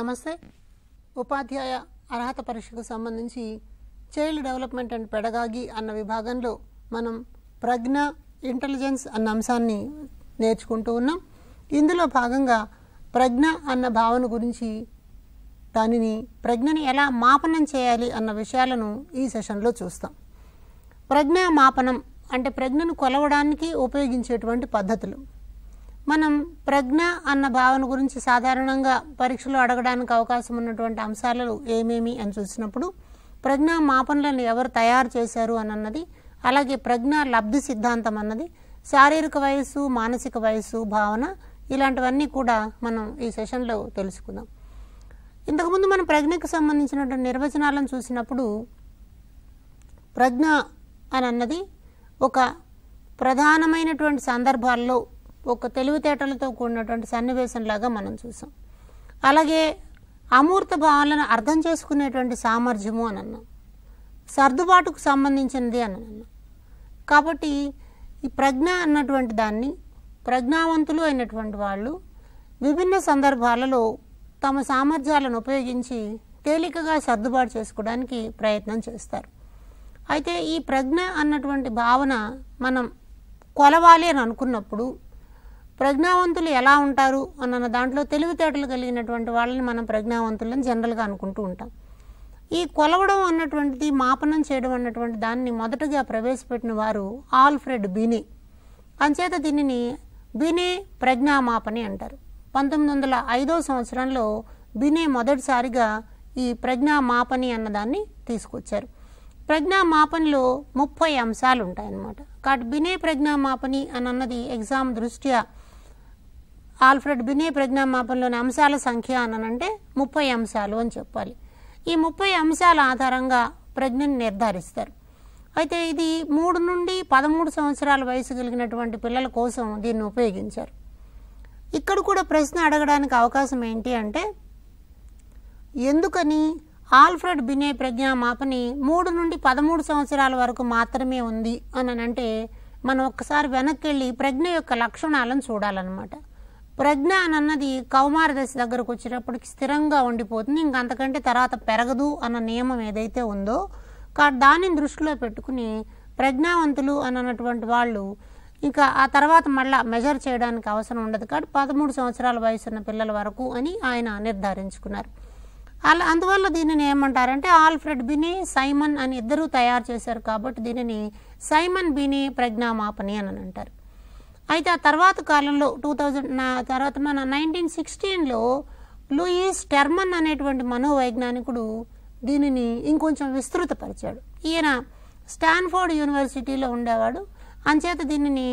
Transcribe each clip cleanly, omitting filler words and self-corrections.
నమస్తే. ఉపాధ్యాయ అర్హత పరీక్షకు సంబంధించి చైల్డ్ డెవలప్మెంట్ అండ్ పెడగాగి అన్న విభాగంలో మనం ప్రజ్ఞ, ఇంటెలిజెన్స్ అన్న అంశాన్ని నేర్చుకుంటూ ఉన్నాం. ఇందులో భాగంగా ప్రజ్ఞ అన్న భావన గురించి, దానిని ప్రజ్ఞని ఎలా మాపనం చేయాలి అన్న విషయాలను ఈ సెషన్లో చూస్తాం. ప్రజ్ఞా మాపనం అంటే ప్రజ్ఞను కొలవడానికి ఉపయోగించేటువంటి పద్ధతులు. మనం ప్రజ్ఞ అన్న భావన గురించి సాధారణంగా పరీక్షలో అడగడానికి అవకాశం ఉన్నటువంటి అంశాలు ఏమేమి అని చూసినప్పుడు ప్రజ్ఞా మాపనలను ఎవరు తయారు చేశారు అన్నది, అలాగే ప్రజ్ఞా లబ్ధి సిద్ధాంతం అన్నది, శారీరక వయస్సు, మానసిక వయస్సు, భావన, ఇలాంటివన్నీ కూడా మనం ఈ సెషన్లో తెలుసుకుందాం. ఇంతకుముందు మనం ప్రజ్ఞకు సంబంధించినటువంటి నిర్వచనాలను చూసినప్పుడు ప్రజ్ఞ అని అన్నది ఒక ప్రధానమైనటువంటి సందర్భాల్లో ఒక తెలివితేటలతో కూడినటువంటి సన్నివేశంలాగా మనం చూసాం. అలాగే అమూర్త భావాలను అర్థం చేసుకునేటువంటి సామర్థ్యము అని అన్నాం. సర్దుబాటుకు సంబంధించినది అని అన్నాం. కాబట్టి ఈ ప్రజ్ఞ అన్నటువంటి దాన్ని ప్రజ్ఞావంతులు అయినటువంటి వాళ్ళు విభిన్న సందర్భాలలో తమ సామర్థ్యాలను ఉపయోగించి తేలికగా సర్దుబాటు చేసుకోవడానికి ప్రయత్నం చేస్తారు. అయితే ఈ ప్రజ్ఞ అన్నటువంటి భావన మనం కొలవాలి అని అనుకున్నప్పుడు ప్రజ్ఞావంతులు ఎలా ఉంటారు అన్న దాంట్లో తెలివితేటలు కలిగినటువంటి వాళ్ళని మనం ప్రజ్ఞావంతులని జనరల్గా అనుకుంటూ ఉంటాం. ఈ కొలవడం అన్నటువంటిది, మాపనం చేయడం అన్నటువంటి దాన్ని మొదటగా ప్రవేశపెట్టిన వారు ఆల్ఫ్రెడ్ బినే. అంచేత దీనిని బినే ప్రజ్ఞామాపని అంటారు. 1905వ సంవత్సరంలో బినే మొదటిసారిగా ఈ ప్రజ్ఞామాపని అన్నదాన్ని తీసుకొచ్చారు. ప్రజ్ఞామాపనిలో 30 అంశాలు ఉంటాయన్నమాట. కాబట్టి బినే ప్రజ్ఞామాపని అని అన్నది ఎగ్జామ్ దృష్ట్యా ఆల్ఫ్రెడ్ బినే ప్రజ్ఞామాపనలోని అంశాల సంఖ్య అనంటే 30 అంశాలు అని చెప్పాలి. ఈ 30 అంశాల ఆధారంగా ప్రజ్ఞని నిర్ధారిస్తారు. అయితే ఇది 3 నుండి 13 సంవత్సరాల వయసు కలిగినటువంటి పిల్లల కోసం దీన్ని ఉపయోగించారు. ఇక్కడ కూడా ప్రశ్న అడగడానికి అవకాశం ఏంటి అంటే, ఎందుకని ఆల్ఫ్రెడ్ బినే ప్రజ్ఞామాపని 3 నుండి 13 సంవత్సరాల వరకు మాత్రమే ఉంది అని అంటే, మనం ఒక్కసారి వెనక్కి వెళ్ళి ప్రజ్ఞ యొక్క లక్షణాలను చూడాలన్నమాట. ప్రజ్ఞ అన్నది కౌమార దశ దగ్గరకు వచ్చేటప్పటికి స్థిరంగా ఉండిపోతుంది, ఇంకంతకంటే తర్వాత పెరగదు అన్న నియమం ఏదైతే ఉందో, దానిని దృష్టిలో పెట్టుకుని ప్రజ్ఞావంతులు అన్నటువంటి వాళ్ళు ఇంకా ఆ తర్వాత మళ్ళీ మెజర్ చేయడానికి అవసరం ఉండదు. కాబట్టి 13 సంవత్సరాల వయసు ఉన్న పిల్లల వరకు అని ఆయన నిర్ధారించుకున్నారు. అందువల్ల దీనిని ఏమంటారంటే ఆల్ఫ్రెడ్ బినే, సైమన్ అని ఇద్దరూ తయారు చేశారు. కాబట్టి దీనిని సైమన్ బినే ప్రజ్ఞామాపని అని అంటారు. అయితే ఆ తర్వాత కాలంలో 2000 తర్వాత మన 1916లో లూయిస్ టెర్మన్ అనేటువంటి మనోవైజ్ఞానికుడు దీనిని ఇంకొంచెం విస్తృతపరిచాడు. ఈయన స్టాన్ఫోర్డ్ యూనివర్సిటీలో ఉండేవాడు. అంచేత దీనిని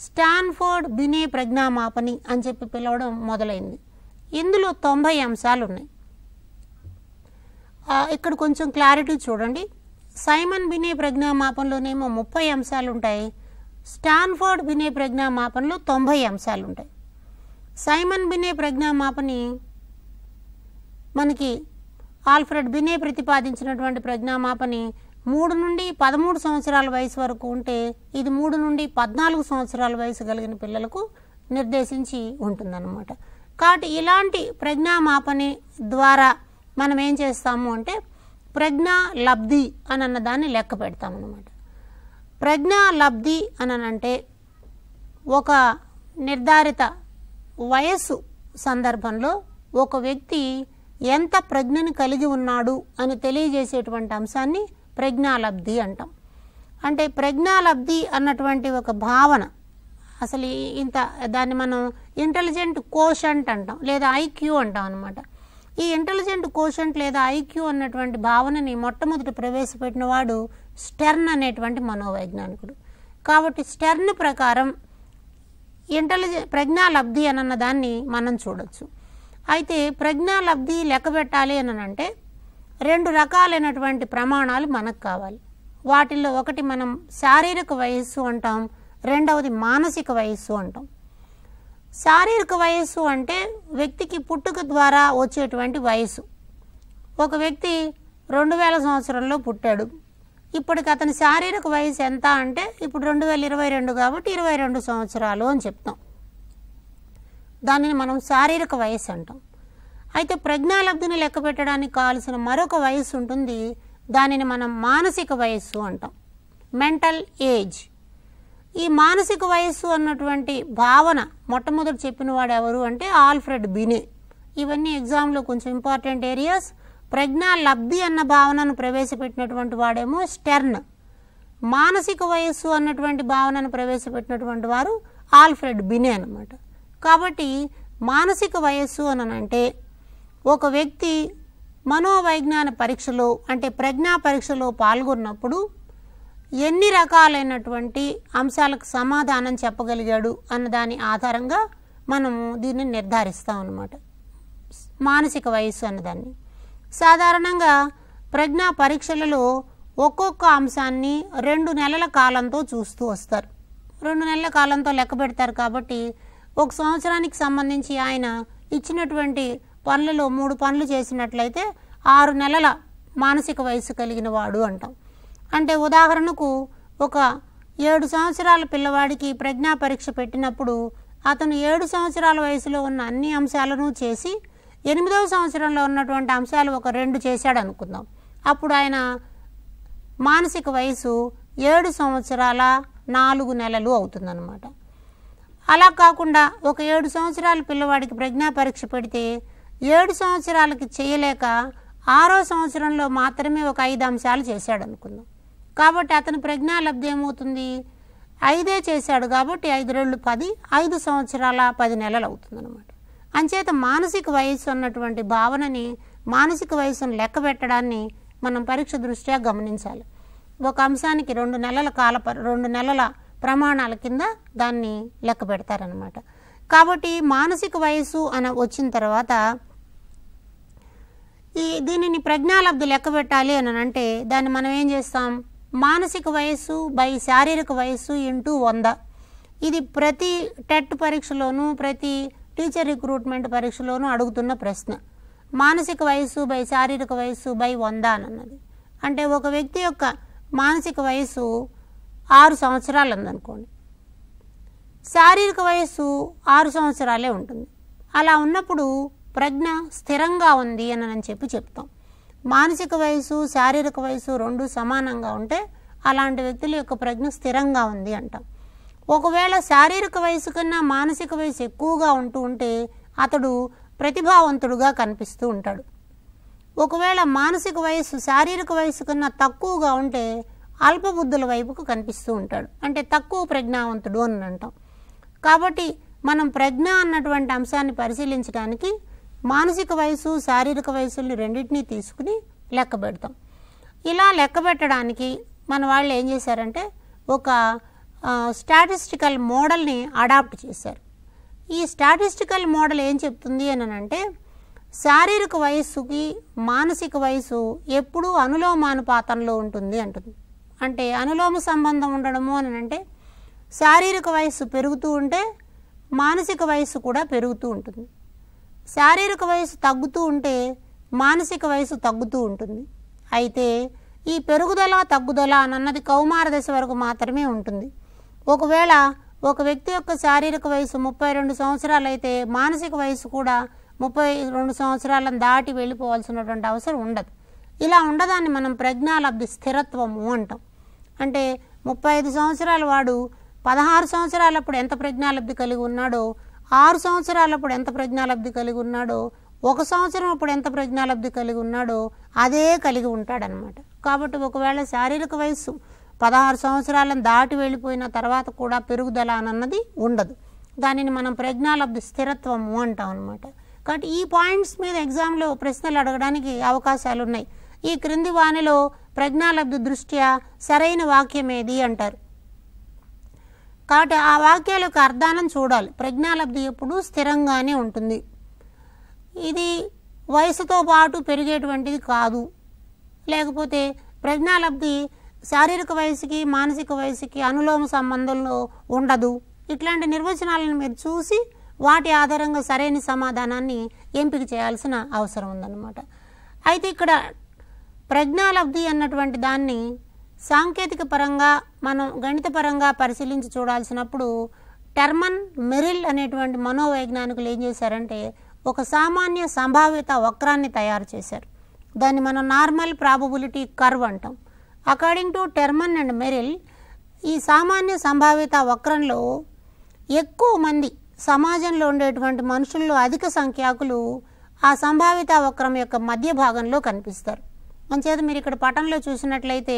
స్టాన్ఫోర్డ్ బినే ప్రజ్ఞామాపని అని చెప్పి పిలవడం మొదలైంది. ఇందులో 90 అంశాలు ఉన్నాయి. ఇక్కడ కొంచెం క్లారిటీ చూడండి. సైమన్ బినే ప్రజ్ఞామాపనలోనేమో 30 అంశాలు ఉంటాయి. స్టాన్ఫోర్డ్ బినే ప్రజ్ఞామాపనలో 90 అంశాలు ఉంటాయి. సైమన్ బినే ప్రజ్ఞామాపని మనకి ఆల్ఫ్రెడ్ బినే ప్రతిపాదించినటువంటి ప్రజ్ఞామాపని 3 నుండి 13 సంవత్సరాల వయసు వరకు ఉంటే, ఇది 3 నుండి 14 సంవత్సరాల వయసు కలిగిన పిల్లలకు నిర్దేశించి ఉంటుందన్నమాట. కాబట్టి ఇలాంటి ప్రజ్ఞామాపని ద్వారా మనం ఏం చేస్తాము అంటే ప్రజ్ఞా లబ్ధి అని అన్నదాన్ని లెక్క పెడతామన్నమాట. ప్రజ్ఞా లబ్ధి అని అంటే ఒక నిర్ధారిత వయస్సు సందర్భంలో ఒక వ్యక్తి ఎంత ప్రజ్ఞని కలిగి ఉన్నాడు అని తెలియజేసేటువంటి అంశాన్ని ప్రజ్ఞాలబ్ధి అంటాం. అంటే ప్రజ్ఞాలబ్ధి అన్నటువంటి ఒక భావన, అసలు దాన్ని మనం ఇంటెలిజెంట్ కోషంట్ అంటాం, లేదా ఐక్యూ అంటాం అనమాట. ఈ ఇంటెలిజెంట్ కోషంట్ లేదా ఐక్యూ అన్నటువంటి భావనని మొట్టమొదటి ప్రవేశపెట్టిన వాడు స్టెర్న్ అనేటువంటి మనోవైజ్ఞానికుడు. కాబట్టి స్టెర్న్ ప్రకారం ప్రజ్ఞాలబ్ధి అన్న దాన్ని మనం చూడొచ్చు. అయితే ప్రజ్ఞాలబ్ధి లెక్క పెట్టాలి అని అంటే 2 రకాలైనటువంటి ప్రమాణాలు మనకు కావాలి. వాటిల్లో ఒకటి మనం శారీరక వయస్సు అంటాం, రెండవది మానసిక వయస్సు అంటాం. శారీరక వయస్సు అంటే వ్యక్తికి పుట్టుక ద్వారా వచ్చేటువంటి వయస్సు. ఒక వ్యక్తి 2000 సంవత్సరంలో పుట్టాడు. ఇప్పటికి అతని శారీరక వయసు ఎంత అంటే ఇప్పుడు 2022 కాబట్టి 22 సంవత్సరాలు అని చెప్తాం. దానిని మనం శారీరక వయస్సు అంటాం. అయితే ప్రజ్ఞాలబ్ధిని లెక్క పెట్టడానికి కావాల్సిన మరొక వయస్సు ఉంటుంది, దానిని మనం మానసిక వయస్సు అంటాం, మెంటల్ ఏజ్. ఈ మానసిక వయస్సు అన్నటువంటి భావన మొట్టమొదటి చెప్పిన వాడు ఎవరు అంటే ఆల్ఫ్రెడ్ బినే. ఇవన్నీ ఎగ్జామ్లో కొంచెం ఇంపార్టెంట్ ఏరియాస్. ప్రజ్ఞాలబ్ధి అన్న భావనను ప్రవేశపెట్టినటువంటి వాడేమో స్టెర్న్, మానసిక వయస్సు అన్నటువంటి భావనను ప్రవేశపెట్టినటువంటి వారు ఆల్ఫ్రెడ్ బినే అన్నమాట. కాబట్టి మానసిక వయస్సు అని అంటే ఒక వ్యక్తి మనోవైజ్ఞాన పరీక్షలో అంటే ప్రజ్ఞా పరీక్షలో పాల్గొన్నప్పుడు ఎన్ని రకాలైనటువంటి అంశాలకు సమాధానం చెప్పగలిగాడు అన్న దాని ఆధారంగా మనము దీన్ని నిర్ధారిస్తాం అన్నమాట, మానసిక వయస్సు అన్నదాన్ని. సాధారణంగా ప్రజ్ఞా పరీక్షలలో ఒక్కొక్క అంశాన్ని 2 నెలల కాలంతో చూస్తూ వస్తారు. 2 నెలల కాలంతో లెక్క పెడతారు. కాబట్టి 1 సంవత్సరానికి సంబంధించి ఆయన ఇచ్చినటువంటి పనులలో 3 పనులు చేసినట్లయితే 6 నెలల మానసిక వయస్సు కలిగిన వాడు అంటాం. అంటే ఉదాహరణకు ఒక 7 సంవత్సరాల పిల్లవాడికి ప్రజ్ఞా పరీక్ష పెట్టినప్పుడు అతను 7 సంవత్సరాల వయసులో ఉన్న అన్ని అంశాలను చేసి 8వ సంవత్సరంలో ఉన్నటువంటి అంశాలు ఒక 2 చేశాడు అనుకుందాం. అప్పుడు ఆయన మానసిక వయసు 7 సంవత్సరాల 4 నెలలు అవుతుందన్నమాట. అలా కాకుండా ఒక 7 సంవత్సరాల పిల్లవాడికి ప్రజ్ఞా పరీక్ష పెడితే 7 సంవత్సరాలకి చేయలేక 6వ సంవత్సరంలో మాత్రమే ఒక 5 అంశాలు చేశాడు అనుకుందాం. కాబట్టి అతని ప్రజ్ఞాలబ్ధి ఏమవుతుంది, 5 చేశాడు కాబట్టి 5 రెళ్ళు 10, 5 సంవత్సరాల 10 నెలలు అవుతుందన్నమాట. అంచేత మానసిక వయస్సు అన్నటువంటి భావనని, మానసిక వయస్సును లెక్క పెట్టడాన్ని మనం పరీక్ష దృష్ట్యా గమనించాలి. ఒక అంశానికి 2 నెలల ప్రమాణాల కింద దాన్ని లెక్క పెడతారనమాట. కాబట్టి మానసిక వయస్సు అని వచ్చిన తర్వాత దీనిని ప్రజ్ఞాలబ్ధి లెక్క పెట్టాలి అని అంటే దాన్ని మనం ఏం చేస్తాం, మానసిక వయస్సు బై శారీరక వయస్సు ఇంటూ 100. ఇది ప్రతి టెట్ పరీక్షలోనూ ప్రతి టీచర్ రిక్రూట్మెంట్ పరీక్షలోనూ అడుగుతున్న ప్రశ్న. మానసిక వయస్సు బై శారీరక వయస్సు బై 100 అన్నది. అంటే ఒక వ్యక్తి యొక్క మానసిక వయస్సు 6 సంవత్సరాలు ఉందనుకోండి, శారీరక వయస్సు 6 సంవత్సరాలే ఉంటుంది. అలా ఉన్నప్పుడు ప్రజ్ఞ స్థిరంగా ఉంది అని చెప్పి చెప్తాం. మానసిక వయస్సు శారీరక వయస్సు 2 సమానంగా ఉంటే అలాంటి వ్యక్తుల యొక్క ప్రజ్ఞ స్థిరంగా ఉంది అంటాం. ఒకవేళ శారీరక వయసు కన్నా మానసిక వయసు ఎక్కువగా ఉంటే అతడు ప్రతిభావంతుడుగా కనిపిస్తూ ఉంటాడు. ఒకవేళ మానసిక వయస్సు శారీరక వయసు కన్నా తక్కువగా ఉంటే అల్పబుద్ధుల వైపుకు కనిపిస్తూ ఉంటాడు, అంటే తక్కువ ప్రజ్ఞావంతుడు అని అంటాం. కాబట్టి మనం ప్రజ్ఞ అన్నటువంటి అంశాన్ని పరిశీలించడానికి మానసిక వయసు శారీరక వయసుల్ని రెండింటినీ తీసుకుని లెక్క పెడతాం. ఇలా లెక్క పెట్టడానికి మన వాళ్ళు ఏం చేశారంటే ఒక స్టాటిస్టికల్ మోడల్ని అడాప్ట్ చేశారు. ఈ స్టాటిస్టికల్ మోడల్ ఏం చెప్తుంది అని అంటే శారీరక వయస్సుకి మానసిక వయసు ఎప్పుడూ అనులోమానుపాతంలో ఉంటుంది అంటుంది. అంటే అనులోమ సంబంధం ఉండడము అని అంటే శారీరక వయస్సు పెరుగుతూ ఉంటే మానసిక వయస్సు కూడా పెరుగుతూ ఉంటుంది, శారీరక వయస్సు తగ్గుతూ ఉంటే మానసిక వయస్సు తగ్గుతూ ఉంటుంది. అయితే ఈ పెరుగుదల తగ్గుదల అన్నది కౌమార దశ వరకు మాత్రమే ఉంటుంది. ఒకవేళ ఒక వ్యక్తి యొక్క శారీరక వయసు 32 సంవత్సరాలు అయితే మానసిక వయసు కూడా 32 సంవత్సరాలను దాటి వెళ్ళిపోవాల్సినటువంటి అవసరం ఉండదు. ఇలా ఉండదాన్ని మనం ప్రజ్ఞాలబ్ధి స్థిరత్వము అంటాం. అంటే 35 సంవత్సరాల వాడు 16 సంవత్సరాలప్పుడు ఎంత ప్రజ్ఞాలబ్ధి కలిగి ఉన్నాడో, 6 సంవత్సరాలప్పుడు ఎంత ప్రజ్ఞాలబ్ధి కలిగి ఉన్నాడో, 1 సంవత్సరం అప్పుడు ఎంత ప్రజ్ఞాలబ్ధి కలిగి ఉన్నాడో అదే కలిగి ఉంటాడనమాట. కాబట్టి ఒకవేళ శారీరక వయస్సు 16 సంవత్సరాలను దాటి వెళ్ళిపోయిన తర్వాత కూడా పెరుగుదల అన్నది ఉండదు. దానిని మనం ప్రజ్ఞాలబ్ధి స్థిరత్వము అంటాం అనమాట. కాబట్టి ఈ పాయింట్స్ మీద ఎగ్జామ్లో ప్రశ్నలు అడగడానికి అవకాశాలు ఉన్నాయి. ఈ క్రింది వానిలో ప్రజ్ఞాలబ్ధి దృష్ట్యా సరైన వాక్యం ఏది అంటారు. కాబట్టి ఆ వాక్యాల యొక్క అర్థాన్ని చూడాలి. ప్రజ్ఞాలబ్ధి ఎప్పుడు స్థిరంగానే ఉంటుంది, ఇది వయసుతో పాటు పెరిగేటువంటిది కాదు, లేకపోతే ప్రజ్ఞాలబ్ధి శారీరక వయసుకి మానసిక వయసుకి అనులోమ సంబంధంలో ఉండదు. ఇట్లాంటి నిర్వచనాలను మీరు చూసి వాటి ఆధారంగా సరైన సమాధానాన్ని ఎంపిక చేయాల్సిన అవసరం ఉందన్నమాట. అయితే ఇక్కడ ప్రజ్ఞాలబ్ధి అన్నటువంటి దాన్ని సాంకేతిక పరంగా మనం గణిత పరంగా పరిశీలించి చూడాల్సినప్పుడు టెర్మన్ మెరిల్ అనేటువంటి మనోవైజ్ఞానికులు ఏం చేశారంటే ఒక సామాన్య సంభావ్యత వక్రాన్ని తయారు చేశారు. దాన్ని మనం నార్మల్ ప్రాబబిలిటీ కర్వ్ అంటాం. According to Terman and Merrill, ఈ సామాన్య సంభావ్యత వక్రంలో ఎక్కువ మంది సమాజంలో ఉండేటువంటి మనుషుల్లో అధిక సంఖ్యాకులు ఆ సంభావిత వక్రం యొక్క మధ్య భాగంలో కనిపిస్తారు. అంచేత మీరు ఇక్కడ పటంలో చూసినట్లయితే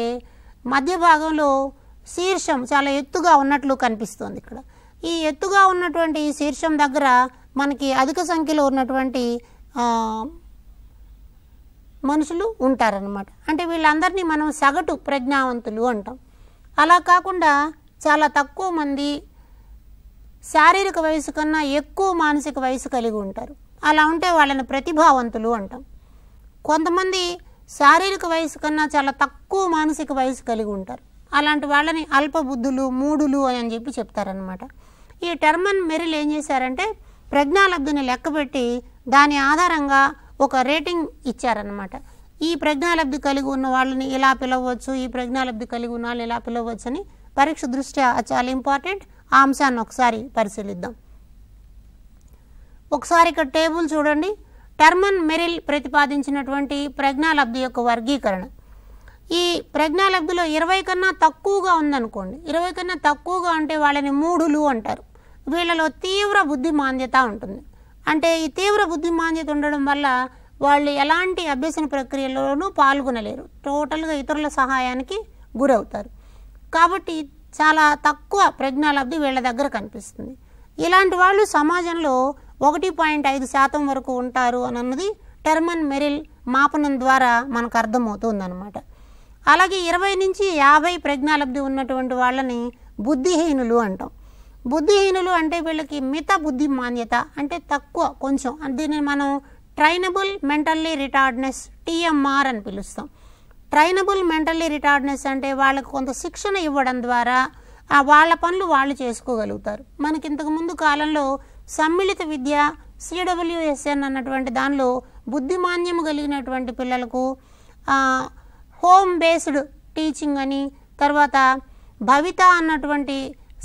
మధ్య భాగంలో శీర్షం చాలా ఎత్తుగా ఉన్నట్లు కనిపిస్తుంది. ఇక్కడ ఈ ఎత్తుగా ఉన్నటువంటి ఈ శీర్షం దగ్గర మనకి అధిక సంఖ్యలో ఉన్నటువంటి మనుషులు ఉంటారనమాట. అంటే వీళ్ళందరినీ మనం సగటు ప్రజ్ఞావంతులు అంటాం. అలా కాకుండా చాలా తక్కువ మంది శారీరక వయసు కన్నా ఎక్కువ మానసిక వయసు కలిగి ఉంటారు. అలా ఉంటే వాళ్ళని ప్రతిభావంతులు అంటాం. కొంతమంది శారీరక వయసు కన్నా చాలా తక్కువ మానసిక వయసు కలిగి ఉంటారు. అలాంటి వాళ్ళని అల్పబుద్ధులు, మూఢులు అని చెప్పి చెప్తారనమాట. ఈ టెర్మన్ మెరిల్ ఏం చేశారంటే ప్రజ్ఞాలబ్ధిని లెక్కబెట్టి దాని ఆధారంగా ఒక రేటింగ్ ఇచ్చారనమాట. ఈ ప్రజ్ఞాలబ్ధి కలిగి ఉన్న వాళ్ళని ఇలా పిలవచ్చు, ఈ ప్రజ్ఞాలబ్ధి కలిగి ఉన్న వాళ్ళని ఇలా పిలవచ్చు అని పరీక్ష దృష్ట్యా చాలా ఇంపార్టెంట్. ఆ అంశాన్ని ఒకసారి పరిశీలిద్దాం. ఒకసారి ఇక్కడ టేబుల్ చూడండి. టెర్మన్ మెరిల్ ప్రతిపాదించినటువంటి ప్రజ్ఞాలబ్ధి యొక్క వర్గీకరణ. ఈ ప్రజ్ఞాలబ్ధిలో 20 కన్నా తక్కువగా ఉందనుకోండి. 20 కన్నా తక్కువగా అంటే వాళ్ళని మూఢులు అంటారు. వీళ్ళలో తీవ్ర బుద్ధిమాంద్యత ఉంటుంది. అంటే ఈ తీవ్ర బుద్ధిమాంద్యత ఉండడం వల్ల వాళ్ళు ఎలాంటి అభ్యసన ప్రక్రియలోనూ పాల్గొనలేరు. టోటల్గా ఇతరుల సహాయానికి గురవుతారు. కాబట్టి చాలా తక్కువ ప్రజ్ఞాలబ్ధి వీళ్ళ దగ్గర కనిపిస్తుంది. ఇలాంటి వాళ్ళు సమాజంలో 1.5% వరకు ఉంటారు అన్నది టెర్మన్ మెరిల్ మాపనం ద్వారా మనకు అర్థమవుతుందన్నమాట. అలాగే 20 నుంచి 50 ప్రజ్ఞాలబ్ధి ఉన్నటువంటి వాళ్ళని బుద్ధిహీనులు అంటాం. బుద్ధిహీనులు అంటే వీళ్ళకి మిత బుద్ధిమాన్యత అంటే తక్కువ కొంచెం. దీనిని మనం ట్రైనబుల్ మెంటల్లీ రిటార్డ్నెస్ TMR అని పిలుస్తాం. ట్రైనబుల్ మెంటల్లీ రిటార్డ్నెస్ అంటే వాళ్ళకు కొంత శిక్షణ ఇవ్వడం ద్వారా వాళ్ళ పనులు వాళ్ళు చేసుకోగలుగుతారు. మనకి ఇంతకుముందు కాలంలో సమ్మిళిత విద్య CWSN అన్నటువంటి దానిలో బుద్ధిమాన్యము కలిగినటువంటి పిల్లలకు హోమ్ బేస్డ్ టీచింగ్ అని, తర్వాత భవిత అన్నటువంటి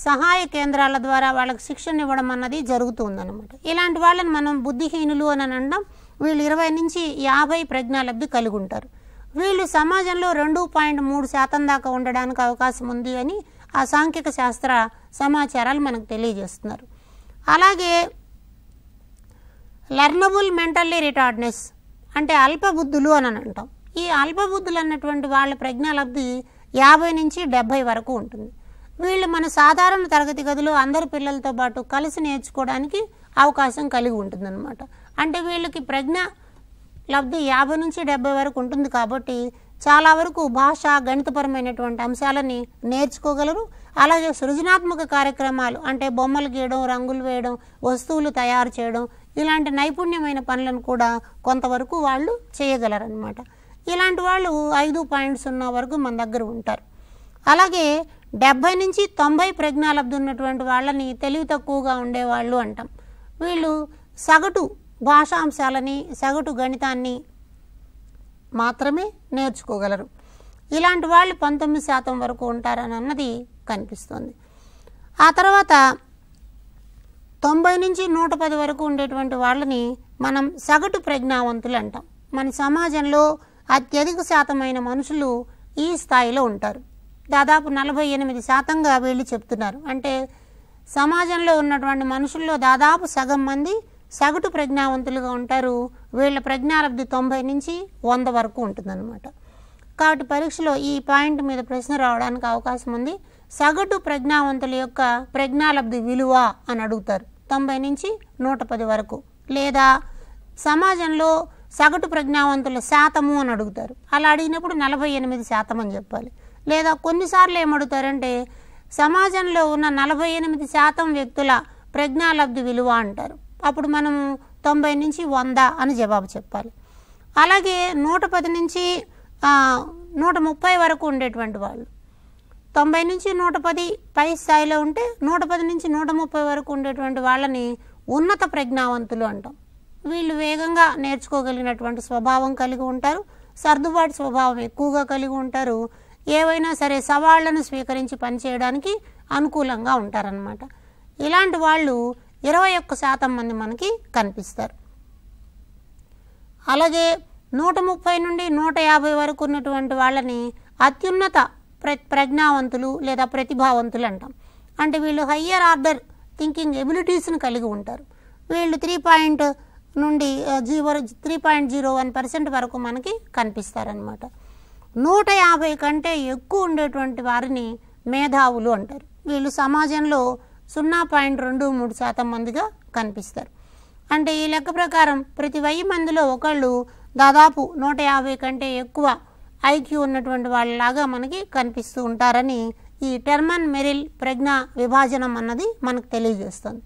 సహాయ కేంద్రాల ద్వారా వాళ్ళకి శిక్షణ ఇవ్వడం అన్నది జరుగుతుందన్నమాట. ఇలాంటి వాళ్ళని మనం బుద్ధిహీనులు అని అనడం. వీళ్ళు 20 నుంచి 50 ప్రజ్ఞాలబ్ధి కలిగి ఉంటారు. వీళ్ళు సమాజంలో 2.3% దాకా ఉండడానికి అవకాశం ఉంది అని ఆ సాంఖ్యక శాస్త్ర సమాచారాలు మనకు తెలియజేస్తున్నారు. అలాగే లెర్నబుల్ మెంటల్లీ రిటార్డ్నెస్ అంటే అల్పబుద్ధులు అని అంటాం. ఈ అల్పబుద్ధులు అన్నటువంటి వాళ్ళ ప్రజ్ఞాలబ్ధి 50 నుంచి 70 వరకు ఉంటుంది. వీళ్ళు మన సాధారణ తరగతి గదిలో అందరి పిల్లలతో పాటు కలిసి నేర్చుకోవడానికి అవకాశం కలిగి ఉంటుందన్నమాట. అంటే వీళ్ళకి ప్రజ్ఞ లబ్ధి 50 నుంచి 70 వరకు ఉంటుంది. కాబట్టి చాలా వరకు భాష, గణితపరమైనటువంటి అంశాలని నేర్చుకోగలరు. అలాగే సృజనాత్మక కార్యక్రమాలు అంటే బొమ్మలు గీయడం, రంగులు వేయడం, వస్తువులు తయారు చేయడం ఇలాంటి నైపుణ్యమైన పనులను కూడా కొంతవరకు వాళ్ళు చేయగలరన్నమాట. ఇలాంటి వాళ్ళు 5.0 వరకు మన దగ్గర ఉంటారు. అలాగే 70 నుంచి 90 ప్రజ్ఞాలబ్ధి ఉన్నటువంటి వాళ్ళని తెలివి తక్కువగా ఉండేవాళ్ళు అంటాం. వీళ్ళు సగటు భాషాంశాలని, సగటు గణితాన్ని మాత్రమే నేర్చుకోగలరు. ఇలాంటి వాళ్ళు 19% వరకు ఉంటారని అన్నది కనిపిస్తుంది. ఆ తర్వాత 90 నుంచి 110 వరకు ఉండేటువంటి వాళ్ళని మనం సగటు ప్రజ్ఞావంతులు అంటాం. మన సమాజంలో అత్యధిక శాతమైన మనుషులు ఈ స్థాయిలో ఉంటారు. దాదాపు 48%గా వీళ్ళు చెప్తున్నారు. అంటే సమాజంలో ఉన్నటువంటి మనుషుల్లో దాదాపు సగం మంది సగటు ప్రజ్ఞావంతులుగా ఉంటారు. వీళ్ళ ప్రజ్ఞాలబ్ధి 90 నుంచి 100 వరకు ఉంటుందన్నమాట. కాబట్టి పరీక్షలో ఈ పాయింట్ మీద ప్రశ్న రావడానికి అవకాశం ఉంది. సగటు ప్రజ్ఞావంతుల యొక్క ప్రజ్ఞాలబ్ధి విలువ అని అడుగుతారు 90 నుంచి 110 వరకు. లేదా సమాజంలో సగటు ప్రజ్ఞావంతుల శాతము అని అడుగుతారు. అలా అడిగినప్పుడు 48% అని చెప్పాలి. లేదా కొన్నిసార్లు ఏమడుగుతారంటే సమాజంలో ఉన్న 48% వ్యక్తుల ప్రజ్ఞాలబ్ధి విలువ అంటారు. అప్పుడు మనం 90 నుంచి 100 అని జవాబు చెప్పాలి. అలాగే 110 నుంచి 130 వరకు ఉండేటువంటి వాళ్ళు 90 నుంచి 110 పై స్థాయిలో ఉంటే 110 నుంచి 130 వరకు ఉండేటువంటి వాళ్ళని ఉన్నత ప్రజ్ఞావంతులు అంటాం. వీళ్ళు వేగంగా నేర్చుకోగలిగినటువంటి స్వభావం కలిగి ఉంటారు. సర్దుబాటు స్వభావం ఎక్కువగా కలిగి ఉంటారు. ఏవైనా సరే సవాళ్లను స్వీకరించి పనిచేయడానికి అనుకూలంగా ఉంటారన్నమాట. ఇలాంటి వాళ్ళు 21% మంది మనకి కనిపిస్తారు. అలాగే 130 నుండి 150 వరకు ఉన్నటువంటి వాళ్ళని అత్యున్నత ప్రజ్ఞావంతులు లేదా ప్రతిభావంతులు అంటాం. అంటే వీళ్ళు హయ్యర్ ఆర్డర్ థింకింగ్ ఎబిలిటీస్ని కలిగి ఉంటారు. వీళ్ళు 3.01% వరకు మనకి కనిపిస్తారనమాట. 150 కంటే ఎక్కువ ఉండేటువంటి వారిని మేధావులు అంటారు. వీళ్ళు సమాజంలో 0.23% మందిగా కనిపిస్తారు. అంటే ఈ లెక్క ప్రకారం ప్రతి 1000 మందిలో ఒకళ్ళు దాదాపు 150 కంటే ఎక్కువ ఐక్యూ ఉన్నటువంటి వాళ్ళలాగా మనకి కనిపిస్తూ ఉంటారని ఈ టెర్మన్ మెరిల్ ప్రజ్ఞా విభాజనం అన్నది మనకు తెలియజేస్తుంది.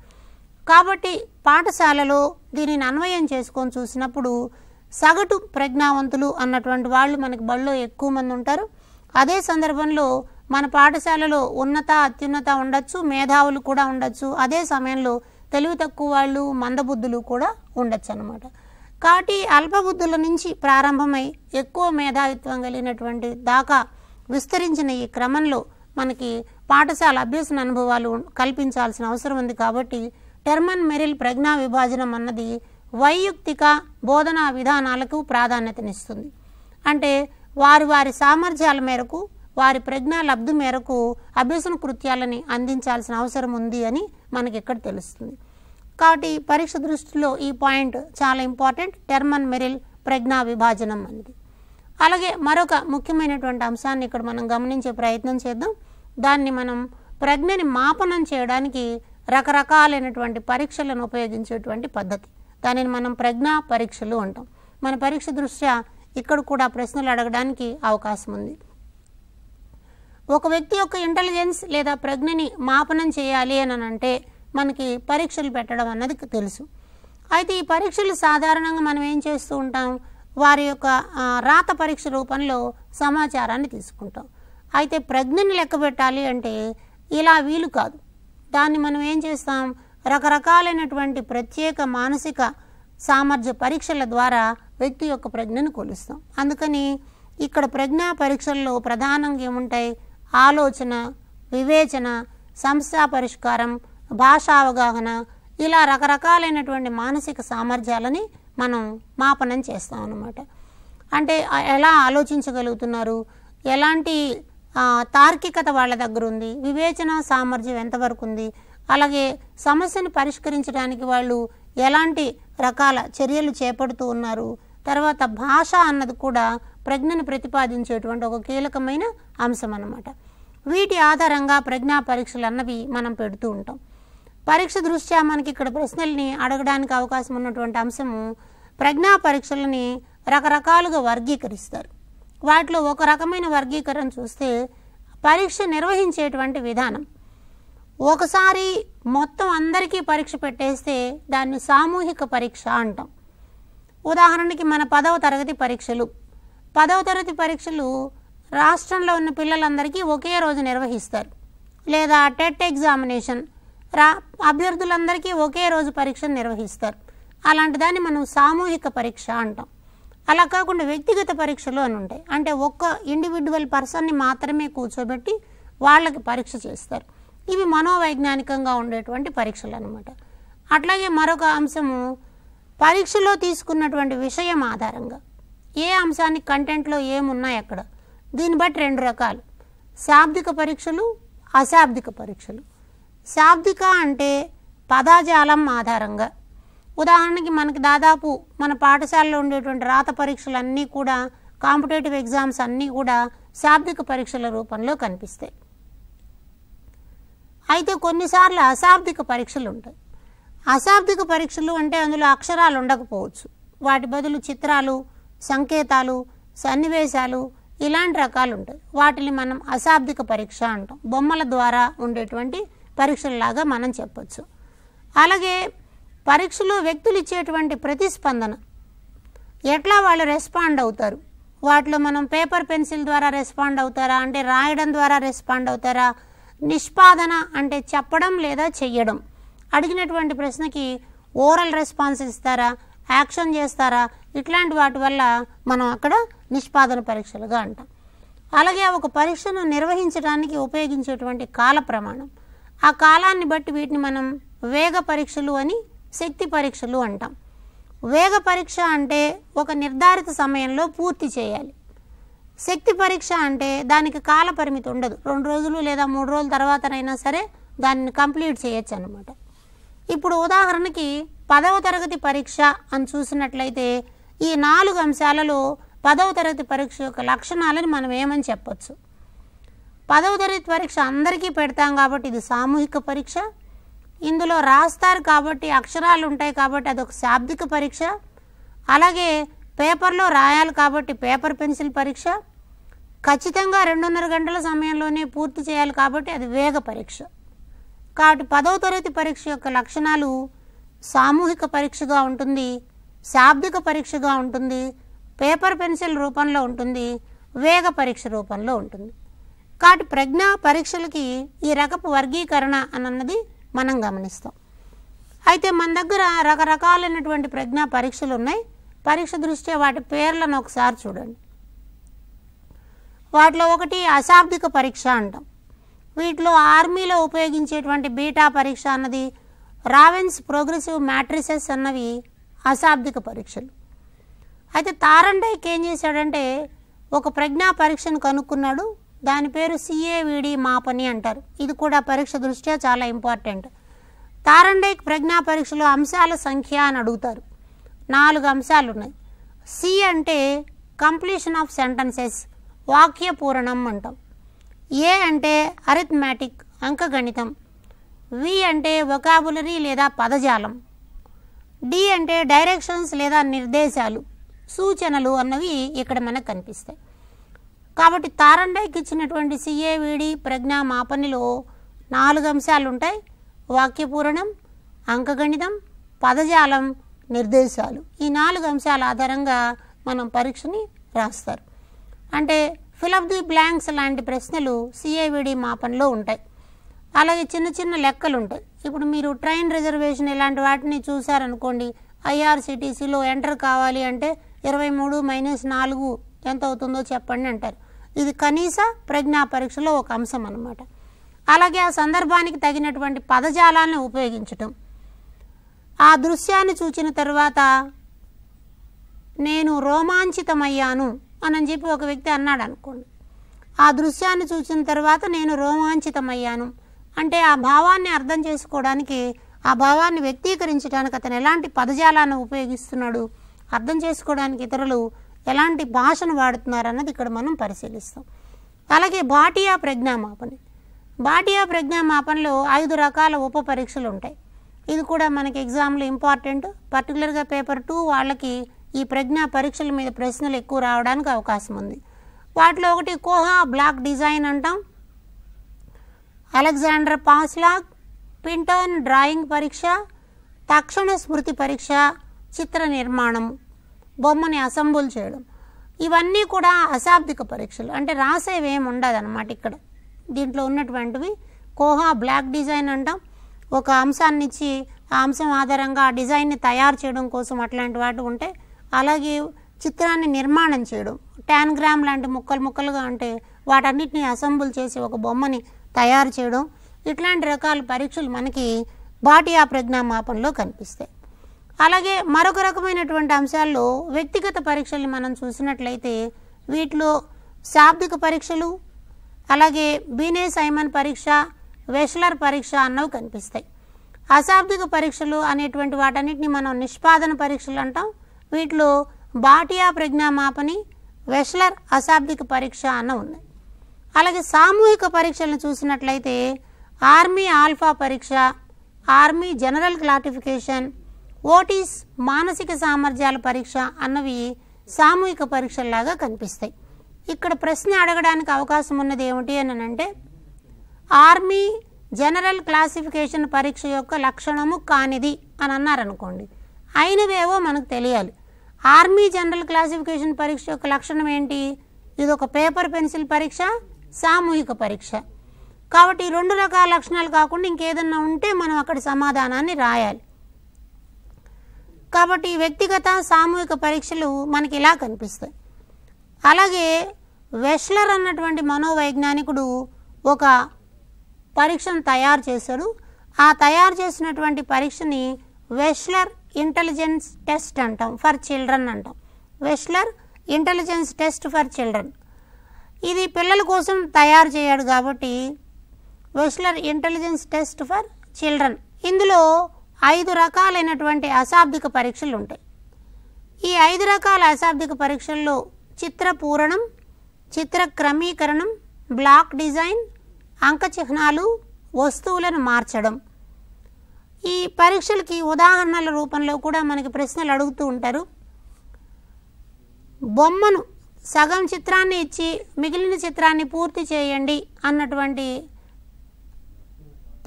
కాబట్టి పాఠశాలలో దీనిని అన్వయం చేసుకొని చూసినప్పుడు సగటు ప్రజ్ఞావంతులు అన్నటువంటి వాళ్ళు మనకి బడిలో ఎక్కువ మంది ఉంటారు. అదే సందర్భంలో మన పాఠశాలలో ఉన్నత అత్యున్నత ఉండొచ్చు, మేధావులు కూడా ఉండొచ్చు. అదే సమయంలో తెలివి తక్కువ వాళ్ళు, మందబుద్ధులు కూడా ఉండొచ్చు అన్నమాట. కాబట్టి అల్పబుద్ధుల నుంచి ప్రారంభమై ఎక్కువ మేధావిత్వం కలిగినటువంటి దాకా విస్తరించిన ఈ క్రమంలో మనకి పాఠశాల అభ్యసన అనుభవాలు కల్పించాల్సిన అవసరం ఉంది. కాబట్టి టెర్మన్ మెరిల్ ప్రజ్ఞా విభాజనం అన్నది వైయక్తిక బోధనా విధానాలకు ప్రాధాన్యతనిస్తుంది. అంటే వారి సామర్థ్యాల మేరకు, వారి ప్రజ్ఞా లబ్ధి మేరకు అభ్యసన కృత్యాలని అందించాల్సిన అవసరం ఉంది అని మనకి ఇక్కడ తెలుస్తుంది. కాబట్టి పరీక్ష దృష్టిలో ఈ పాయింట్ చాలా ఇంపార్టెంట్, టెర్మన్ మెరిల్ ప్రజ్ఞా విభాజనం అనేది. అలాగే మరొక ముఖ్యమైనటువంటి అంశాన్ని ఇక్కడ మనం గమనించే ప్రయత్నం చేద్దాం. దాన్ని మనం ప్రజ్ఞని మాపనం చేయడానికి రకరకాలైనటువంటి పరీక్షలను ఉపయోగించేటువంటి పద్ధతి. దానిని మనం ప్రజ్ఞా పరీక్షలు అంటాం. మన పరీక్ష దృష్ట్యా ఇక్కడ కూడా ప్రశ్నలు అడగడానికి అవకాశం ఉంది. ఒక వ్యక్తి యొక్క ఇంటెలిజెన్స్ లేదా ప్రజ్ఞని మాపనం చేయాలి అని అంటే మనకి పరీక్షలు పెట్టడం అన్నది తెలుసు. అయితే ఈ పరీక్షలు సాధారణంగా మనం ఏం చేస్తూ ఉంటాం, వారి యొక్క రాత పరీక్ష రూపంలో సమాచారాన్ని తీసుకుంటాం. అయితే ప్రజ్ఞని లెక్క పెట్టాలి అంటే ఇలా వీలు కాదు. దాన్ని మనం ఏం చేస్తాం, రకరకాలైనటువంటి ప్రత్యేక మానసిక సామర్థ్య పరీక్షల ద్వారా వ్యక్తి యొక్క ప్రజ్ఞను కొలుస్తాం. అందుకని ఇక్కడ ప్రజ్ఞా పరీక్షల్లో ప్రధానంగా ఏముంటాయి, ఆలోచన, వివేచన, సంస్థా పరిష్కారం, భాషా అవగాహన, ఇలా రకరకాలైనటువంటి మానసిక సామర్థ్యాలని మనం మాపనం చేస్తాం అన్నమాట. అంటే ఎలా ఆలోచించగలుగుతున్నారు, ఎలాంటి తార్కికత వాళ్ళ దగ్గర ఉంది, వివేచన సామర్థ్యం ఎంతవరకు ఉంది, అలాగే సమస్యను పరిష్కరించడానికి వాళ్ళు ఎలాంటి రకాల చర్యలు చేపడుతూ ఉన్నారు, తర్వాత భాష అన్నది కూడా ప్రజ్ఞను ప్రతిపాదించేటువంటి ఒక కీలకమైన అంశం అన్నమాట. వీటి ఆధారంగా ప్రజ్ఞా పరీక్షలు అన్నవి మనం పెడుతూ ఉంటాం. పరీక్ష దృష్ట్యా మనకి ఇక్కడ ప్రశ్నల్ని అడగడానికి అవకాశం ఉన్నటువంటి అంశము, ప్రజ్ఞా పరీక్షలని రకరకాలుగా వర్గీకరిస్తారు. వాటిలో ఒక రకమైన వర్గీకరణ చూస్తే పరీక్ష నిర్వహించేటువంటి విధానం. ఒకసారి మొత్తం అందరికీ పరీక్ష పెట్టేస్తే దాన్ని సామూహిక పరీక్ష అంటాం. ఉదాహరణకి మన 10వ తరగతి పరీక్షలు, 10వ తరగతి పరీక్షలు రాష్ట్రంలో ఉన్న పిల్లలందరికీ ఒకే రోజు నిర్వహిస్తారు. లేదా టెట్ ఎగ్జామినేషన్ అభ్యర్థులందరికీ ఒకే రోజు పరీక్షను నిర్వహిస్తారు. అలాంటి దాన్ని మనం సామూహిక పరీక్ష అంటాం. అలా కాకుండా వ్యక్తిగత పరీక్షలు అని ఉంటాయి. అంటే ఒక్క ఇండివిజువల్ పర్సన్ని మాత్రమే కూర్చోబెట్టి వాళ్ళకి పరీక్ష చేస్తారు. ఇవి మనోవైజ్ఞానికంగా ఉండేటువంటి పరీక్షలు అన్నమాట. అట్లాగే మరొక అంశము, పరీక్షలో తీసుకున్నటువంటి విషయం ఆధారంగా ఏ అంశానికి కంటెంట్లో ఏమున్నాయి అక్కడ, దీన్ని బట్టి 2 రకాలు, శాబ్దిక పరీక్షలు, అశాబ్దిక పరీక్షలు. శాబ్దిక అంటే పదాజాలం ఆధారంగా. ఉదాహరణకి మనకి దాదాపు మన పాఠశాలలో ఉండేటువంటి రాత పరీక్షలన్నీ కూడా, కాంపిటేటివ్ ఎగ్జామ్స్ అన్నీ కూడా శాబ్దిక పరీక్షల రూపంలో కనిపిస్తాయి. అయితే కొన్నిసార్లు అశాబ్దిక పరీక్షలు ఉంటాయి. అశాబ్దిక పరీక్షలు అంటే అందులో అక్షరాలు ఉండకపోవచ్చు, వాటి బదులు చిత్రాలు, సంకేతాలు, సన్నివేశాలు ఇలాంటి రకాలు ఉంటాయి. వాటిని మనం అశాబ్దిక పరీక్ష అంటాం. బొమ్మల ద్వారా ఉండేటువంటి పరీక్షలలాగా మనం చెప్పచ్చు. అలాగే పరీక్షలో వ్యక్తులు ఇచ్చేటువంటి ప్రతిస్పందన, ఎట్లా వాళ్ళు రెస్పాండ్ అవుతారు, వాటిలో మనం పేపర్ పెన్సిల్ ద్వారా రెస్పాండ్ అవుతారా, అంటే రాయడం ద్వారా రెస్పాండ్ అవుతారా, నిష్పాదన అంటే చెప్పడం లేదా చెయ్యడం, అడిగినటువంటి ప్రశ్నకి ఓరల్ రెస్పాన్స్ ఇస్తారా, యాక్షన్ చేస్తారా, ఇట్లాంటి వాటి వల్ల మనం అక్కడ నిష్పాదన పరీక్షలుగా అంటాం. అలాగే ఒక పరీక్షను నిర్వహించడానికి ఉపయోగించేటువంటి కాల ప్రమాణం, ఆ కాలాన్ని బట్టి వీటిని మనం వేగ పరీక్షలు అని, శక్తి పరీక్షలు అంటాం. వేగ పరీక్ష అంటే ఒక నిర్ధారిత సమయంలో పూర్తి చేయాలి. శక్తి పరీక్ష అంటే దానికి కాల పరిమితి ఉండదు, 2 రోజులు లేదా 3 రోజుల తర్వాతనైనా సరే దాన్ని కంప్లీట్ చేయొచ్చు అన్నమాట. ఇప్పుడు ఉదాహరణకి 10వ తరగతి పరీక్ష అని చూసినట్లయితే ఈ 4 అంశాలలో 10వ తరగతి పరీక్ష యొక్క లక్షణాలను మనం ఏమని చెప్పచ్చు. 10వ తరగతి పరీక్ష అందరికీ పెడతాం కాబట్టి ఇది సామూహిక పరీక్ష. ఇందులో రాస్తారు కాబట్టి అక్షరాలు ఉంటాయి కాబట్టి అదొక శాబ్దిక పరీక్ష. అలాగే పేపర్లో రాయాలి కాబట్టి పేపర్ పెన్సిల్ పరీక్ష. ఖచ్చితంగా 2.5 గంటల సమయంలోనే పూర్తి చేయాలి కాబట్టి అది వేగ పరీక్ష. కాబట్టి 10వ తరగతి పరీక్ష యొక్క లక్షణాలు సామూహిక పరీక్షగా ఉంటుంది, శాబ్దిక పరీక్షగా ఉంటుంది, పేపర్ పెన్సిల్ రూపంలో ఉంటుంది, వేగ పరీక్ష రూపంలో ఉంటుంది. కాబట్టి ప్రజ్ఞా పరీక్షలకి ఈ రకపు వర్గీకరణ అన్నది మనం గమనిస్తాం. అయితే మన దగ్గర రకరకాలైనటువంటి ప్రజ్ఞా పరీక్షలు ఉన్నాయి. పరీక్ష దృష్ట్యా వాటి పేర్లను ఒకసారి చూడండి. వాటిలో ఒకటి అశాబ్దిక పరీక్ష అంటాం. వీటిలో ఆర్మీలో ఉపయోగించేటువంటి బీటా పరీక్ష అన్నది, రావెన్స్ ప్రోగ్రెసివ్ మ్యాట్రిసెస్ అన్నవి అశాబ్దిక పరీక్షలు. అయితే తారండైక్ ఏం చేశాడంటే ఒక ప్రజ్ఞా పరీక్షను కనుక్కున్నాడు. దాని పేరు CAVD మాపని అంటారు. ఇది కూడా పరీక్ష దృష్ట్యా చాలా ఇంపార్టెంట్. తారండైక్ ప్రజ్ఞా పరీక్షలో అంశాల సంఖ్య అని అడుగుతారు. 4 అంశాలు ఉన్నాయి. C అంటే కంప్లీషన్ ఆఫ్ సెంటెన్సెస్, వాక్య పూరణం అంటాం. A అంటే అరిథ్మెటిక్, అంకగణితం. V అంటే వొకాబులరీ లేదా పదజాలం. D అంటే డైరెక్షన్స్ లేదా నిర్దేశాలు, సూచనలు అన్నవి ఇక్కడ మనకు కనిపిస్తాయి. కాబట్టి తారండైక్ ఇచ్చినటువంటి CAVD ప్రజ్ఞా మాపనిలో 4 అంశాలు ఉంటాయి. వాక్యపూరణం, అంకగణితం, పదజాలం, నిర్దేశాలు. ఈ 4 అంశాల ఆధారంగా మనం పరీక్షని రాస్తారు. అంటే ఫిలప్ ది బ్లాంక్స్ లాంటి ప్రశ్నలు CAVD మాపనలో ఉంటాయి. అలాగే చిన్న చిన్న లెక్కలు ఉంటాయి. ఇప్పుడు మీరు ట్రైన్ రిజర్వేషన్ ఇలాంటి వాటిని చూసారనుకోండి, IRCTCలో ఎంటర్ కావాలి అంటే 23 - 4 ఎంత అవుతుందో చెప్పండి అంటారు. ఇది కనీస ప్రజ్ఞా పరీక్షలో ఒక అంశం అన్నమాట. అలాగే ఆ సందర్భానికి తగినటువంటి పదజాలాన్ని ఉపయోగించటం. ఆ దృశ్యాన్ని చూచిన తర్వాత నేను రోమాంచితమయ్యాను అని చెప్పి ఒక వ్యక్తి అన్నాడు అనుకోండి. ఆ దృశ్యాన్ని చూసిన తర్వాత నేను రోమాంచితమయ్యాను అంటే ఆ భావాన్ని అర్థం చేసుకోవడానికి, ఆ భావాన్ని వ్యక్తీకరించడానికి అతను ఎలాంటి పదజాలాన్ని ఉపయోగిస్తున్నాడు, అర్థం చేసుకోవడానికి ఇతరులు ఎలాంటి భాషను వాడుతున్నారు అన్నది ఇక్కడ మనం పరిశీలిస్తాం. అలాగే భాటియా ప్రజ్ఞామాపన. భాటియా ప్రజ్ఞామాపనలో 5 రకాల ఉప పరీక్షలు ఉంటాయి. ఇది కూడా మనకి ఎగ్జామ్లో ఇంపార్టెంట్. పర్టికులర్గా పేపర్ 2 వాళ్ళకి ఈ ప్రజ్ఞా పరీక్షల మీద ప్రశ్నలు ఎక్కువ రావడానికి అవకాశం ఉంది. వాటిలో ఒకటి కోహా బ్లాక్ డిజైన్ అంటాం, అలెగ్జాండర్ పాస్లాగ్, పింటన్ డ్రాయింగ్ పరీక్ష, తక్షణ స్మృతి పరీక్ష, చిత్ర నిర్మాణం, బొమ్మని అసెంబుల్ చేయడం. ఇవన్నీ కూడా అశాబ్దిక పరీక్షలు, అంటే రాసేవేమి ఉండదు అన్నమాట. ఇక్కడ దీంట్లో ఉన్నటువంటివి కోహా బ్లాక్ డిజైన్ అంటాం. ఒక అంశాన్ని ఇచ్చి ఆ అంశం ఆధారంగా ఆ డిజైన్ని తయారు చేయడం కోసం అట్లాంటి వాటి ఉంటాయి. అలాగే చిత్రాన్ని నిర్మాణం చేయడం, టాన్గ్రామ్ లాంటి ముక్కలు ముక్కలుగా అంటే వాటన్నిటిని అసెంబుల్ చేసి ఒక బొమ్మని తయారు చేయడం. ఇట్లాంటి రకాల పరీక్షలు మనకి భాటియా ప్రజ్ఞామాపనలో కనిపిస్తాయి. అలాగే మరొక రకమైనటువంటి అంశాల్లో వ్యక్తిగత పరీక్షల్ని మనం చూసినట్లయితే వీటిలో శాబ్దిక పరీక్షలు, అలాగే బీనే సైమన్ పరీక్ష, వెష్లర్ పరీక్ష అన్నవి కనిపిస్తాయి. అశాబ్దిక పరీక్షలు అనేటువంటి వాటన్నిటిని మనం నిష్పాదన పరీక్షలు అంటాం. వీటిలో భాటియా ప్రజ్ఞామాపని, వెష్లర్ అశాబ్దిక పరీక్ష అన్న ఉన్నాయి. అలాగే సామూహిక పరీక్షలను చూసినట్లయితే ఆర్మీ ఆల్ఫా పరీక్ష, ఆర్మీ జనరల్ క్లాసిఫికేషన్, ఓటీస్ మానసిక సామర్థ్యాల పరీక్ష అన్నవి సామూహిక పరీక్షల్లాగా కనిపిస్తాయి. ఇక్కడ ప్రశ్న అడగడానికి అవకాశం ఉన్నది ఏమిటి అని అంటే, ఆర్మీ జనరల్ క్లాసిఫికేషన్ పరీక్ష యొక్క లక్షణము కానిది అని అన్నారనుకోండి, అయినవేవో మనకు తెలియాలి. ఆర్మీ జనరల్ క్లాసిఫికేషన్ పరీక్ష యొక్క లక్షణం ఏంటి? ఇది ఒక పేపర్ పెన్సిల్ పరీక్ష, సామూహిక పరీక్ష. కాబట్టి 2 రకాల లక్షణాలు కాకుండా ఇంకేదన్నా ఉంటే మనం అక్కడ సమాధానాన్ని రాయాలి. కాబట్టి వ్యక్తిగత సామూహిక పరీక్షలు మనకి ఇలా కనిపిస్తాయి. అలాగే వెష్లర్ అన్నటువంటి మనోవైజ్ఞానికుడు ఒక పరీక్షను తయారు చేశాడు. ఆ తయారు చేసినటువంటి పరీక్షని వెష్లర్ ఇంటెలిజెన్స్ టెస్ట్ అంటాం, ఫర్ చిల్డ్రన్ అంటాం. Wechsler intelligence test for children, ఇది పిల్లల కోసం తయారు చేయడు కాబట్టి Wechsler intelligence test for children. ఇందులో 5 రకాలైనటువంటి అశాబ్దిక పరీక్షలు ఉంటాయి. ఈ 5 రకాల అశాబ్దిక పరీక్షల్లో చిత్ర పూరణం, చిత్ర క్రమీకరణం, బ్లాక్ డిజైన్, అంక చిహ్నాలు, వస్తువులను మార్చడం. ఈ పరీక్షలకి ఉదాహరణల రూపంలో కూడా మనకి ప్రశ్నలు అడుగుతూ ఉంటారు. బొమ్మను సగం చిత్రాన్ని ఇచ్చి మిగిలిన చిత్రాన్ని పూర్తి చేయండి అన్నటువంటి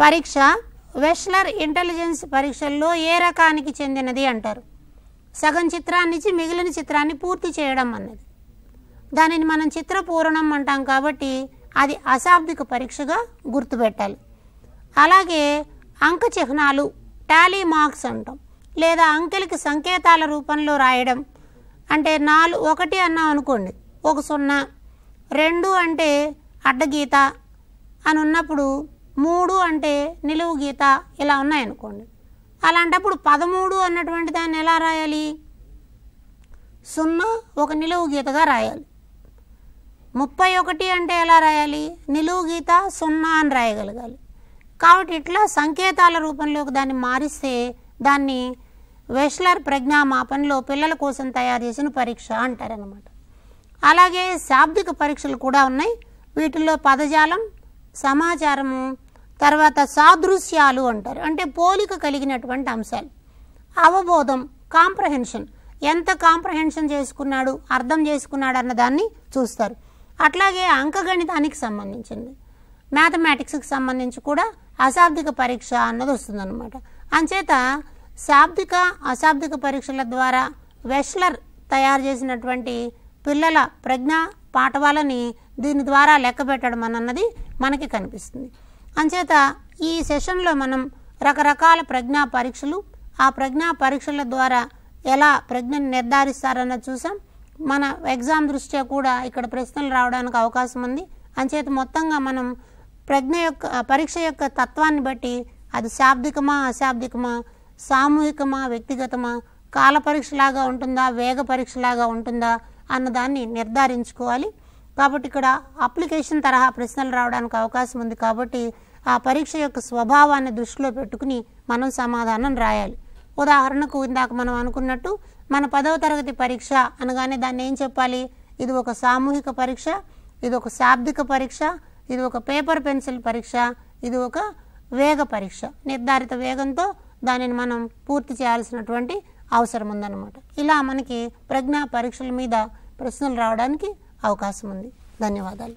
పరీక్ష వెస్లర్ ఇంటెలిజెన్స్ పరీక్షల్లో ఏ రకానికి చెందినది అంటారు? సగం చిత్రాన్ని ఇచ్చి మిగిలిన చిత్రాన్ని పూర్తి చేయడం అన్నది. దానిని మనం చిత్ర పూరణం అంటాం కాబట్టి అది అశాబ్దిక పరీక్షగా గుర్తుపెట్టాలి. అలాగే అంక చిహ్నాలు, టాలీ మార్క్స్ అంటాం, లేదా అంకెలకి సంకేతాల రూపంలో రాయడం. అంటే 1 అన్నాం అనుకోండి, 1 0, 2 అంటే అడ్డగీత అని ఉన్నప్పుడు 3 అంటే నిలువు గీత ఇలా ఉన్నాయనుకోండి. అలాంటప్పుడు 13 అన్నటువంటి దాన్ని ఎలా రాయాలి? 0 ఒక నిలువు గీతగా రాయాలి. 31 అంటే ఎలా రాయాలి? నిలువు గీత 0 అని రాయగలగాలి. కాబట్టి ఇట్లా సంకేతాల రూపంలోకి దాన్ని మారిస్తే దాన్ని వెస్లర్ ప్రజ్ఞామాపనలో పిల్లల కోసం తయారు చేసిన పరీక్ష అంటారనమాట. అలాగే శాబ్దిక పరీక్షలు కూడా ఉన్నాయి. వీటిల్లో పదజాలం, సమాచారము, తర్వాత సాదృశ్యాలు అంటారు, అంటే పోలిక కలిగినటువంటి అంశాలు, అవబోధం, కాంప్రహెన్షన్, ఎంత కాంప్రహెన్షన్ చేసుకున్నాడు, అర్థం చేసుకున్నాడు అన్న దాన్ని చూస్తారు. అట్లాగే అంకగణితానికి సంబంధించింది, మ్యాథమెటిక్స్కి సంబంధించి కూడా అశాబ్దిక పరీక్ష అన్నది వస్తుందన్నమాట. అంచేత శాబ్దిక అశాబ్దిక పరీక్షల ద్వారా వెస్లర్ తయారు చేసినటువంటి పిల్లల ప్రజ్ఞా పాఠవాలని దీని ద్వారా లెక్క పెట్టడం అన్నది మనకి కనిపిస్తుంది. అంచేత ఈ సెషన్లో మనం రకరకాల ప్రజ్ఞా పరీక్షలు, ఆ ప్రజ్ఞా పరీక్షల ద్వారా ఎలా ప్రజ్ఞను నిర్ధారిస్తారన్నది చూసాం. మన ఎగ్జామ్ దృష్ట్యా కూడా ఇక్కడ ప్రశ్నలు రావడానికి అవకాశం ఉంది. అంచేత మొత్తంగా మనం ప్రజ్ఞ యొక్క పరీక్ష యొక్క తత్వాన్ని బట్టి అది శాబ్దికమా అశాబ్దికమా, సామూహికమా వ్యక్తిగతమా, కాల పరీక్షలాగా ఉంటుందా వేగ పరీక్షలాగా ఉంటుందా అన్నదాన్ని నిర్ధారించుకోవాలి. కాబట్టి ఇక్కడ అప్లికేషన్ తరహా ప్రశ్నలు రావడానికి అవకాశం ఉంది. కాబట్టి ఆ పరీక్ష యొక్క స్వభావాన్ని దృష్టిలో పెట్టుకుని మనం సమాధానం రాయాలి. ఉదాహరణకు ఇందాక మనం అనుకున్నట్టు మన 10వ తరగతి పరీక్ష అనగానే దాన్ని ఏం చెప్పాలి? ఇది ఒక సామూహిక పరీక్ష, ఇది ఒక శాబ్దిక పరీక్ష, ఇది ఒక పేపర్ పెన్సిల్ పరీక్ష, ఇది ఒక వేగ పరీక్ష. నిర్ధారిత వేగంతో దానిని మనం పూర్తి చేయాల్సినటువంటి అవసరం ఉందన్నమాట. ఇలా మనకి ప్రజ్ఞా పరీక్షల మీద ప్రశ్నలు రావడానికి అవకాశం ఉంది. ధన్యవాదాలు.